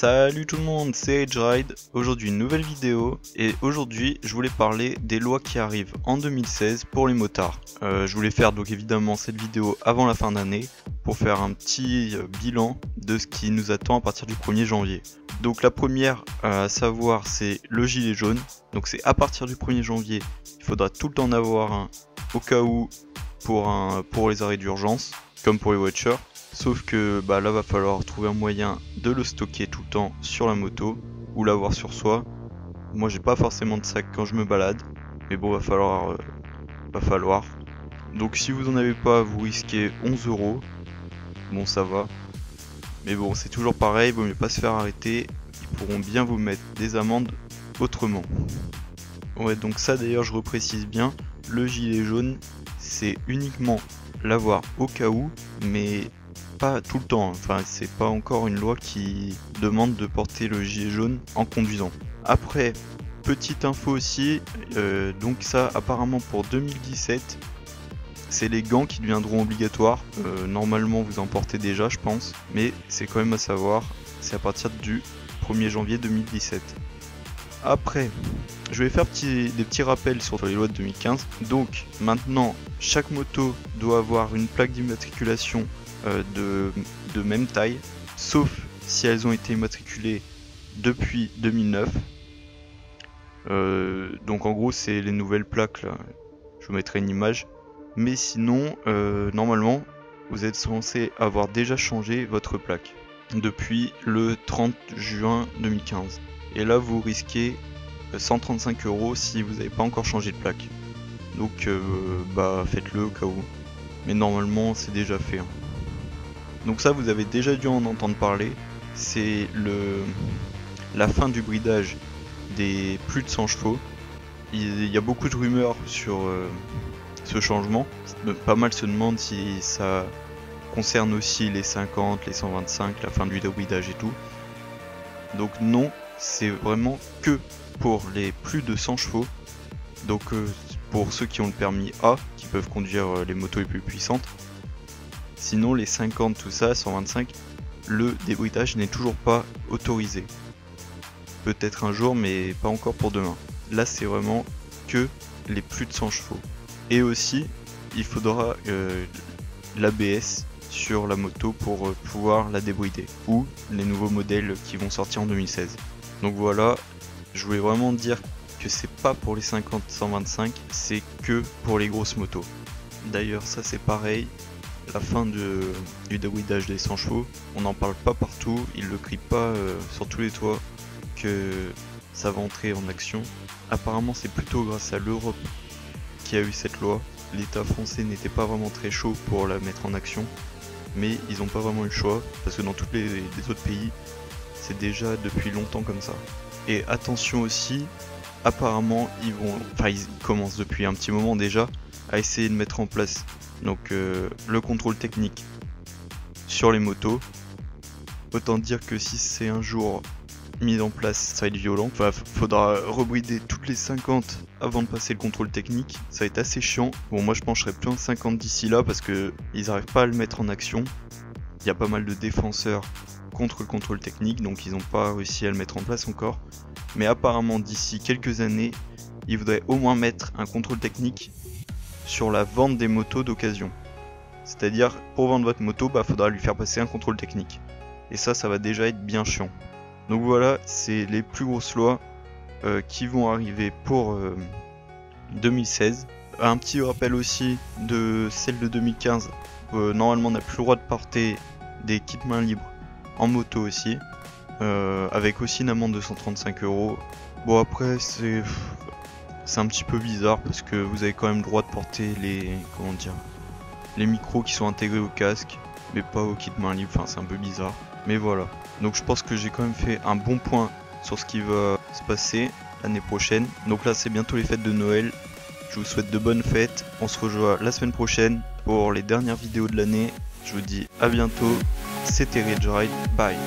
Salut tout le monde, c'est EdgeRide. Aujourd'hui une nouvelle vidéo et aujourd'hui je voulais parler des lois qui arrivent en 2016 pour les motards. Je voulais faire donc évidemment cette vidéo avant la fin d'année pour faire un petit bilan de ce qui nous attend à partir du 1er janvier. Donc la première à savoir c'est le gilet jaune. Donc c'est à partir du 1er janvier, il faudra tout le temps en avoir un au cas où pour les arrêts d'urgence comme pour les voitures. Sauf que là va falloir trouver un moyen de le stocker tout le temps sur la moto ou l'avoir sur soi. Moi j'ai pas forcément de sac quand je me balade, mais bon va falloir. Donc si vous en avez pas, vous risquez 11 €. Bon ça va, mais bon c'est toujours pareil, vaut mieux pas se faire arrêter. Ils pourront bien vous mettre des amendes autrement. Ouais, donc ça d'ailleurs je reprécise bien, le gilet jaune c'est uniquement l'avoir au cas où, mais pas tout le temps, enfin c'est pas encore une loi qui demande de porter le gilet jaune en conduisant. Après, petite info aussi, donc ça apparemment pour 2017, c'est les gants qui deviendront obligatoires. Normalement vous en portez déjà je pense, mais c'est quand même à savoir, c'est à partir du 1er janvier 2017. Après, je vais faire des petits rappels sur les lois de 2015. Donc maintenant, chaque moto doit avoir une plaque d'immatriculation de même taille, sauf si elles ont été immatriculées depuis 2009. Donc en gros c'est les nouvelles plaques là, je vous mettrai une image. Mais sinon, normalement, vous êtes censé avoir déjà changé votre plaque depuis le 30 juin 2015. Et là vous risquez 135 € si vous n'avez pas encore changé de plaque. Donc faites-le au cas où. Mais normalement c'est déjà fait. Donc ça vous avez déjà dû en entendre parler. C'est la fin du bridage des plus de 100 chevaux. Il y a beaucoup de rumeurs sur ce changement. Pas mal se demandent si ça concerne aussi les 50, les 125, la fin du débridage et tout. Donc non, c'est vraiment que pour les plus de 100 chevaux. Donc pour ceux qui ont le permis A, qui peuvent conduire les motos les plus puissantes. Sinon les 50, tout ça, 125, le débridage n'est toujours pas autorisé. Peut-être un jour, mais pas encore pour demain. Là c'est vraiment que les plus de 100 chevaux. Et aussi, il faudra l'ABS sur la moto pour pouvoir la débrider. Ou les nouveaux modèles qui vont sortir en 2016. Donc voilà, je voulais vraiment dire que c'est pas pour les 50-125, c'est que pour les grosses motos. D'ailleurs ça c'est pareil, la fin du débridage des 100 chevaux, on n'en parle pas partout, ils le crient pas sur tous les toits que ça va entrer en action. Apparemment c'est plutôt grâce à l'Europe qui a eu cette loi. L'état français n'était pas vraiment très chaud pour la mettre en action, mais ils n'ont pas vraiment eu le choix, parce que dans tous les autres pays, c'est déjà depuis longtemps comme ça. Et attention aussi, apparemment ils commencent depuis un petit moment déjà à essayer de mettre en place donc le contrôle technique sur les motos. Autant dire que si c'est un jour mis en place, ça va être violent. Faudra rebrider toutes les 50 avant de passer le contrôle technique. Ça va être assez chiant. Bon, moi je pencherai plus en 50 d'ici là parce que ils n'arrivent pas à le mettre en action. Il y a pas mal de défenseurs contre le contrôle technique, donc ils n'ont pas réussi à le mettre en place encore. Mais apparemment d'ici quelques années, ils voudraient au moins mettre un contrôle technique sur la vente des motos d'occasion. C'est-à-dire, pour vendre votre moto, faudra lui faire passer un contrôle technique. Et ça va déjà être bien chiant. Donc voilà, c'est les plus grosses lois qui vont arriver pour 2016. Un petit rappel aussi de celle de 2015. Normalement on n'a plus le droit de porter des kits mains libres en moto aussi. Avec aussi une amende de 135 €. Bon après c'est un petit peu bizarre parce que vous avez quand même le droit de porter les micros qui sont intégrés au casque, mais pas au kit main libre, c'est un peu bizarre. Mais voilà, donc je pense que j'ai quand même fait un bon point sur ce qui va se passer l'année prochaine. Donc là c'est bientôt les fêtes de Noël, je vous souhaite de bonnes fêtes, on se rejoint la semaine prochaine pour les dernières vidéos de l'année. Je vous dis à bientôt, c'était EdgeRide, bye.